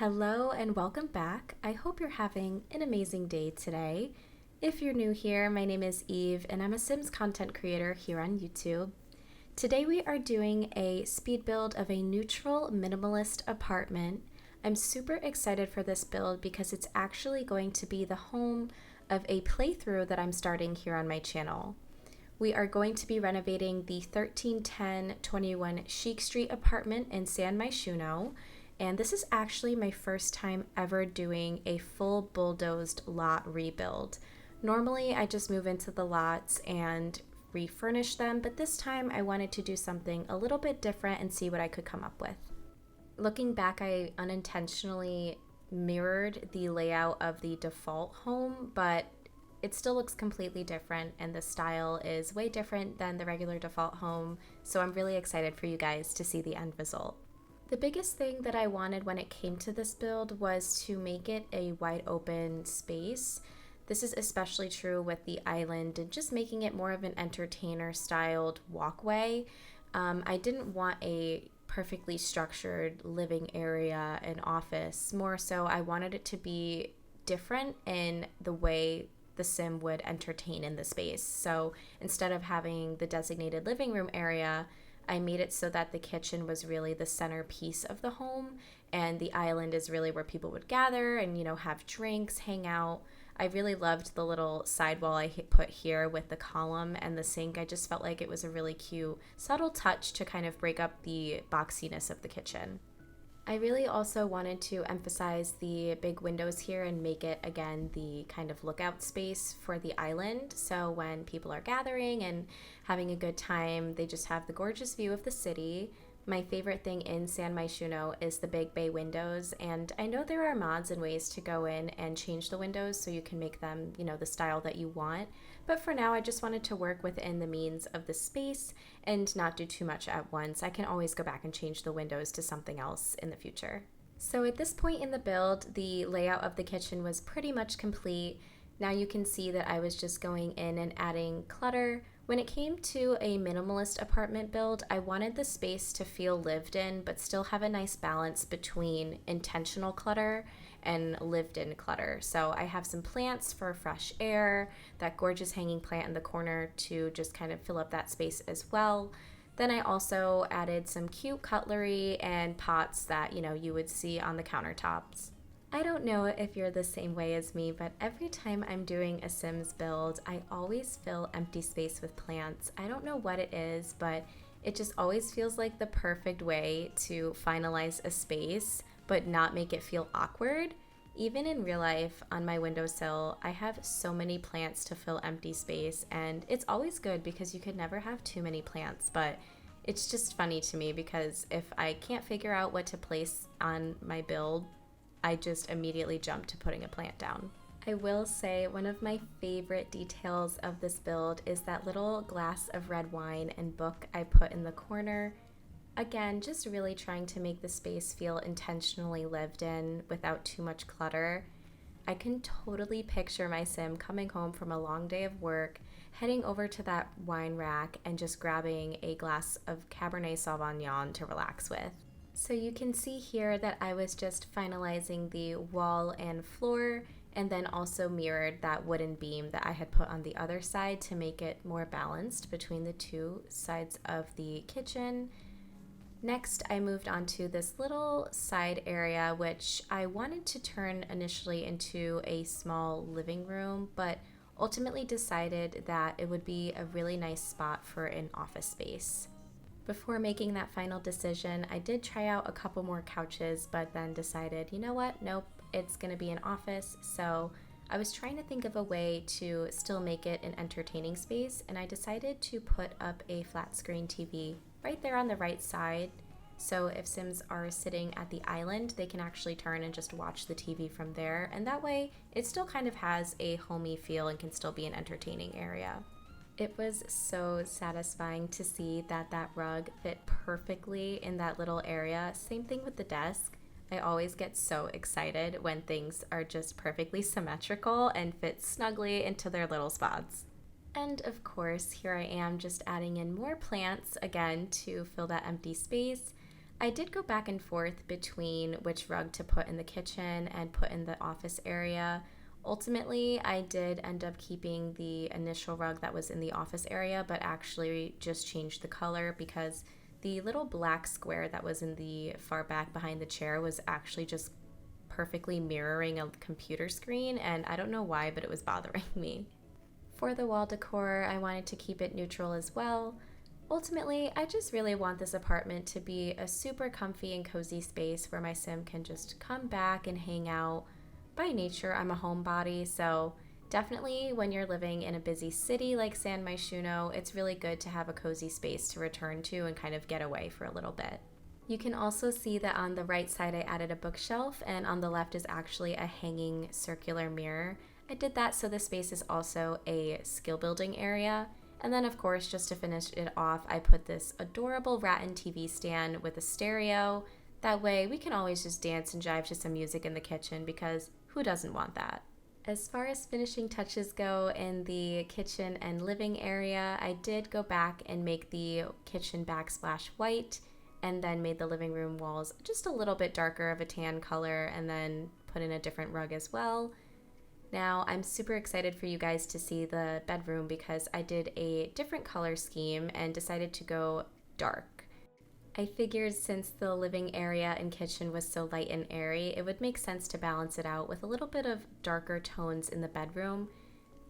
Hello and welcome back. I hope you're having an amazing day today. If you're new here, my name is Eve and I'm a Sims content creator here on YouTube. Today we are doing a speed build of a neutral minimalist apartment. I'm super excited for this build because it's actually going to be the home of a playthrough that I'm starting here on my channel. We are going to be renovating the 1310-21 Chic Street apartment in San Myshuno. And this is actually my first time ever doing a full bulldozed lot rebuild. Normally I just move into the lots and refurnish them, but this time I wanted to do something a little bit different and see what I could come up with. Looking back, I unintentionally mirrored the layout of the default home, but it still looks completely different and the style is way different than the regular default home, so I'm really excited for you guys to see the end result. The biggest thing that I wanted when it came to this build was to make it a wide open space. This is especially true with the island and just making it more of an entertainer styled walkway. I didn't want a perfectly structured living area and office. More so, I wanted it to be different in the way the sim would entertain in the space. So instead of having the designated living room area, I made it so that the kitchen was really the centerpiece of the home and the island is really where people would gather and, have drinks, hang out. I really loved the little sidewall I put here with the column and the sink. I just felt like it was a really cute, subtle touch to kind of break up the boxiness of the kitchen. I really also wanted to emphasize the big windows here and make it, again, the kind of lookout space for the island. So when people are gathering and having a good time, they just have the gorgeous view of the city. My favorite thing in San Myshuno is the big bay windows, and I know there are mods and ways to go in and change the windows so you can make them, the style that you want. But for now, I just wanted to work within the means of the space and not do too much at once. I can always go back and change the windows to something else in the future. So at this point in the build, the layout of the kitchen was pretty much complete. Now you can see that I was just going in and adding clutter. When it came to a minimalist apartment build, I wanted the space to feel lived in, but still have a nice balance between intentional clutter and lived in clutter. So I have some plants for fresh air, that gorgeous hanging plant in the corner to just kind of fill up that space as well. Then I also added some cute cutlery and pots that, you would see on the countertops. I don't know if you're the same way as me, but every time I'm doing a Sims build, I always fill empty space with plants. I don't know what it is, but it just always feels like the perfect way to finalize a space, but not make it feel awkward. Even in real life, on my windowsill, I have so many plants to fill empty space, and it's always good because you could never have too many plants, but it's just funny to me because if I can't figure out what to place on my build, I just immediately jump to putting a plant down. I will say one of my favorite details of this build is that little glass of red wine and book I put in the corner. Again, just really trying to make the space feel intentionally lived in without too much clutter. I can totally picture my sim coming home from a long day of work, heading over to that wine rack and just grabbing a glass of Cabernet Sauvignon to relax with. So you can see here that I was just finalizing the wall and floor and then also mirrored that wooden beam that I had put on the other side to make it more balanced between the two sides of the kitchen. Next, I moved on to this little side area, which I wanted to turn initially into a small living room, but ultimately decided that it would be a really nice spot for an office space. Before making that final decision, I did try out a couple more couches, but then decided, you know what, nope, it's gonna be an office. So I was trying to think of a way to still make it an entertaining space, and I decided to put up a flat screen TV right there on the right side. So if Sims are sitting at the island, they can actually turn and just watch the TV from there. And that way it still kind of has a homey feel and can still be an entertaining area. It was so satisfying to see that that rug fit perfectly in that little area. Same thing with the desk. I always get so excited when things are just perfectly symmetrical and fit snugly into their little spots. And of course, here I am just adding in more plants again to fill that empty space. I did go back and forth between which rug to put in the kitchen and put in the office area. Ultimately, I did end up keeping the initial rug that was in the office area, but actually just changed the color because the little black square that was in the far back behind the chair was actually just perfectly mirroring a computer screen, and I don't know why, but it was bothering me. For the wall decor, I wanted to keep it neutral as well. Ultimately, I just really want this apartment to be a super comfy and cozy space where my sim can just come back and hang out. By nature, I'm a homebody, so definitely when you're living in a busy city like San Myshuno, it's really good to have a cozy space to return to and kind of get away for a little bit. You can also see that on the right side I added a bookshelf, and on the left is actually a hanging circular mirror. I did that so the space is also a skill building area. And then of course, just to finish it off, I put this adorable Rattan TV stand with a stereo. That way we can always just dance and jive to some music in the kitchen, because who doesn't want that? As far as finishing touches go in the kitchen and living area, I did go back and make the kitchen backsplash white, and then made the living room walls just a little bit darker of a tan color, and then put in a different rug as well. Now, I'm super excited for you guys to see the bedroom because I did a different color scheme and decided to go dark. I figured since the living area and kitchen was so light and airy, it would make sense to balance it out with a little bit of darker tones in the bedroom.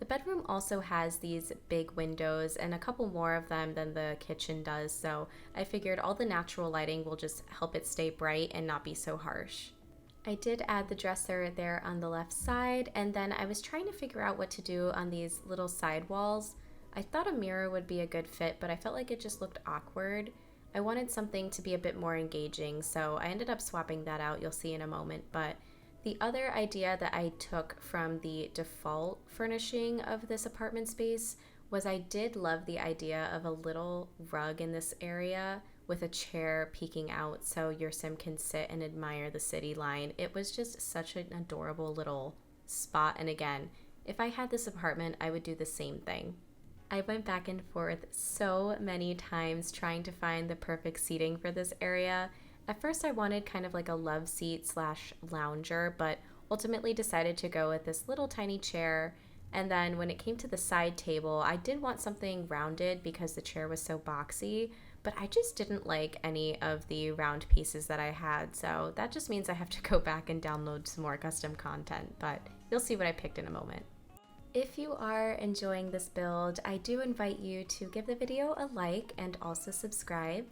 The bedroom also has these big windows and a couple more of them than the kitchen does, so I figured all the natural lighting will just help it stay bright and not be so harsh. I did add the dresser there on the left side, and then I was trying to figure out what to do on these little side walls. I thought a mirror would be a good fit, but I felt like it just looked awkward. I wanted something to be a bit more engaging, so I ended up swapping that out, you'll see in a moment, but the other idea that I took from the default furnishing of this apartment space was I did love the idea of a little rug in this area with a chair peeking out so your sim can sit and admire the city line. It was just such an adorable little spot, and again, if I had this apartment, I would do the same thing. I went back and forth so many times trying to find the perfect seating for this area. At first I wanted kind of like a love seat slash lounger, but ultimately decided to go with this little tiny chair. And then when it came to the side table, I did want something rounded because the chair was so boxy, but I just didn't like any of the round pieces that I had. So that just means I have to go back and download some more custom content, but you'll see what I picked in a moment. If you are enjoying this build, I do invite you to give the video a like and also subscribe.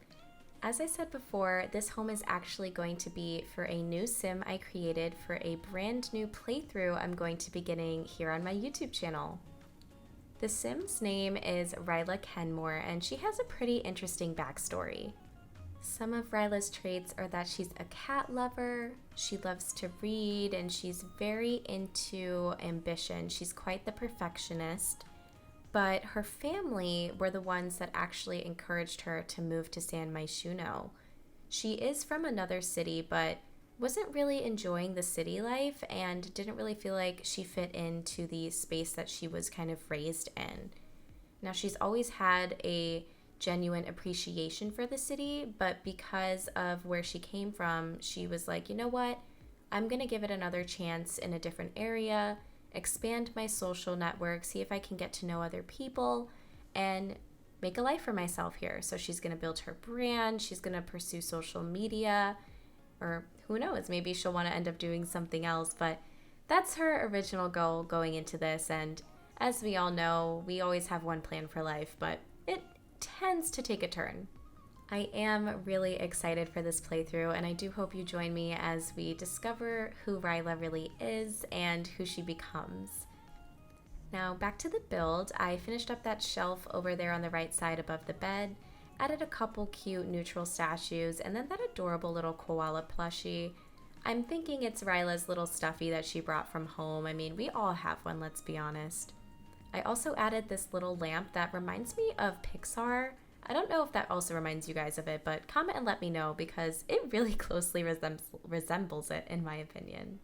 As I said before, this home is actually going to be for a new sim I created for a brand new playthrough I'm going to be beginning here on my YouTube channel. The sim's name is Ryla Kenmore, and she has a pretty interesting backstory. Some of Ryla's traits are that she's a cat lover, she loves to read, and she's very into ambition. She's quite the perfectionist. But her family were the ones that actually encouraged her to move to San Myshuno. She is from another city, but wasn't really enjoying the city life and didn't really feel like she fit into the space that she was kind of raised in. Now, she's always had a genuine appreciation for the city, but because of where she came from, she was like, you know what? I'm gonna give it another chance in a different area, expand my social network, see if I can get to know other people, and make a life for myself here. So she's going to build her brand, she's going to pursue social media, or who knows, maybe she'll want to end up doing something else, but that's her original goal going into this. And as we all know, we always have one plan for life, but it tends to take a turn. I am really excited for this playthrough, and I do hope you join me as we discover who Ryla really is and who she becomes. Now back to the build. I finished up that shelf over there on the right side above the bed, added a couple cute neutral statues, and then that adorable little koala plushie. I'm thinking it's Ryla's little stuffy that she brought from home. I mean, we all have one, let's be honest. I also added this little lamp that reminds me of Pixar. I don't know if that also reminds you guys of it, but comment and let me know because it really closely resembles it in my opinion.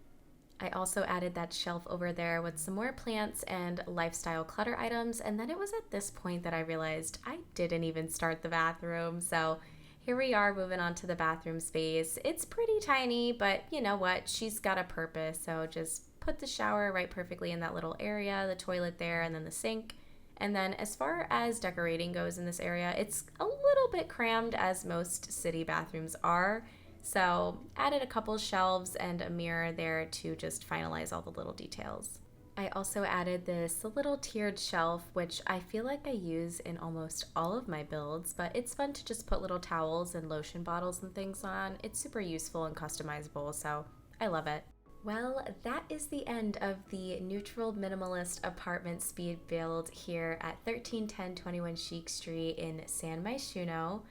I also added that shelf over there with some more plants and lifestyle clutter items, and then it was at this point that I realized I didn't even start the bathroom. So Here we are moving on to the bathroom space. It's pretty tiny, but you know what? She's got a purpose. So just put the shower right perfectly in that little area, the toilet there, and then the sink. And then as far as decorating goes in this area, it's a little bit crammed as most city bathrooms are. So added a couple shelves and a mirror there to just finalize all the little details. I also added this little tiered shelf, which I feel like I use in almost all of my builds, but it's fun to just put little towels and lotion bottles and things on. It's super useful and customizable, so I love it. Well, that is the end of the neutral minimalist apartment speed build here at 1310 21 Chic Street in San Myshuno.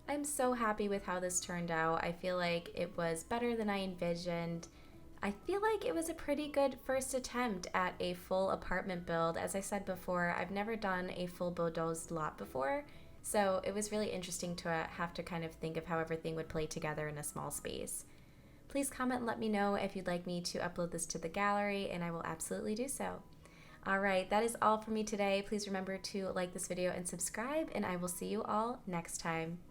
I'm so happy with how this turned out. I feel like it was better than I envisioned. I feel like it was a pretty good first attempt at a full apartment build. As I said before, I've never done a full bulldozed lot before, so it was really interesting to have to kind of think of how everything would play together in a small space. Please comment and let me know if you'd like me to upload this to the gallery, and I will absolutely do so. Alright, that is all for me today. Please remember to like this video and subscribe, and I will see you all next time.